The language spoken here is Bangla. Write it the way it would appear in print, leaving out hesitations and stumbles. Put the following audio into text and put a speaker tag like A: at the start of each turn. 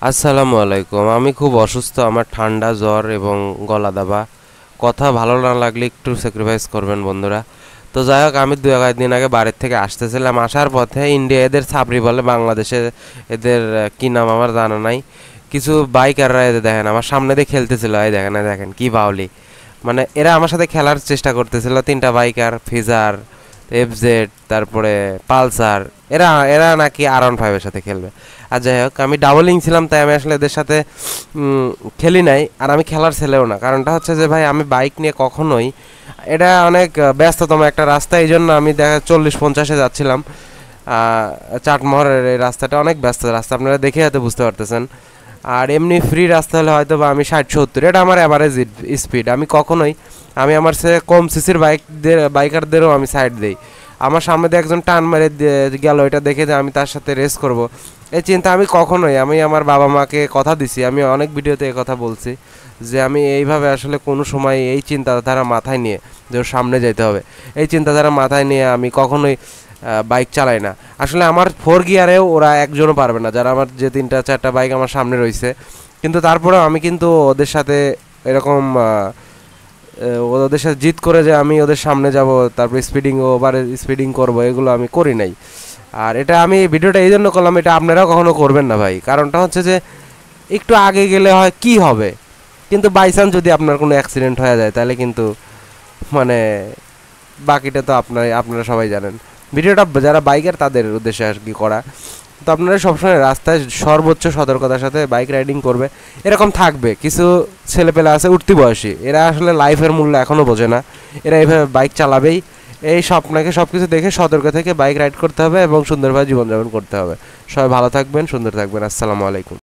A: আসসালামু আলাইকুম। আমি খুব অসুস্থ, আমার ঠান্ডা জ্বর এবং গলা দাবা। কথা ভালো না লাগলে একটু স্যাক্রিফাইস করবেন বন্ধুরা। তো যাই হোক, আমি দু এক দিন আগে বাড়ির থেকে আসতেছিলাম, আসার পথে ইন্ডিয়া এদের সাবরি বলে, বাংলাদেশে এদের কি নাম আমার জানা নাই। কিছু বাইকাররা এদের দেখেন আমার সামনে দিয়ে খেলতেছিল, এই দেখেন এই দেখেন কি বাউলি। মানে এরা আমার সাথে খেলার চেষ্টা করতেছিল, তিনটা বাইকার, ফিজার, এফজেড, তারপরে পালসার। এরা এরা নাকি R15-এর সাথে খেলবে। আর যাই হোক, আমি ডাবলিং ছিলাম, তাই আমি আসলে এদের সাথে খেলি নাই, আর আমি খেলার ছেলেও না। কারণটা হচ্ছে যে ভাই, আমি বাইক নিয়ে কখনোই, এটা অনেক ব্যস্ততম একটা রাস্তা, এই জন্য আমি দেখা 40-50-এ যাচ্ছিলাম। চাটমোহরের এই রাস্তাটা অনেক ব্যস্ত রাস্তা, আপনারা দেখে হয়তো বুঝতে পারতেছেন। আর এমনি ফ্রি রাস্তা হলে হয়তো বা আমি 60-70, এটা আমার অ্যাভারেজ স্পিড। আমি কখনোই, আমি আমার সে কম সিসির বাইকারদেরও আমি সাইড দিই। আমার সামনে দিয়ে একজন টান মেরে গেল, এটা দেখে যে আমি তার সাথে রেস করব, এই চিন্তা আমি কখনোই, আমি আমার বাবা মাকে কথা দিছি, আমি অনেক ভিডিওতে এই কথা বলছি যে আমি এইভাবে আসলে কোনো সময় এই চিন্তাধারা মাথায় নিয়ে যে ওর সামনে যেতে হবে, এই চিন্তাধারা মাথায় নিয়ে আমি কখনোই বাইক চালাই না। আসলে আমার 4 গিয়ারেও ওরা একজনও পারবে না, যারা আমার যে 3-4টা বাইক আমার সামনে রয়েছে। কিন্তু তারপরেও আমি কিন্তু ওদের সাথে এরকম ওদের সাথে জিত করে যে আমি ওদের সামনে যাব, তারপর ওভার স্পিডিং করব, এগুলো আমি করি নাই। আর এটা আমি ভিডিওটা এই জন্য করলাম, এটা আপনারাও কখনো করবেন না ভাই। কারণটা হচ্ছে যে একটু আগে গেলে হয় কি হবে, কিন্তু বাই চান্স যদি আপনার কোনো অ্যাক্সিডেন্ট হয়ে যায়, তাহলে কিন্তু মানে বাকিটা তো আপনারা সবাই জানেন। ভিডিওটা যারা বাইকার তাদের উদ্দেশ্যে আর কি করা। তো আপনারা সবসময় রাস্তায় সর্বোচ্চ সতর্কতার সাথে বাইক রাইডিং করবে। এরকম থাকবে কিছু ছেলেপেলে আছে উঠতি বয়সী, এরা আসলে লাইফের মূল্য এখনও বোঝে না, এরা এইভাবে বাইক চালাবেই। এই আপনাকে সব কিছু দেখে সতর্ক থেকে বাইক রাইড করতে হবে এবং সুন্দরভাবে জীবনযাপন করতে হবে। সবাই ভালো থাকবেন, সুন্দর থাকবেন। আসসালামু আলাইকুম।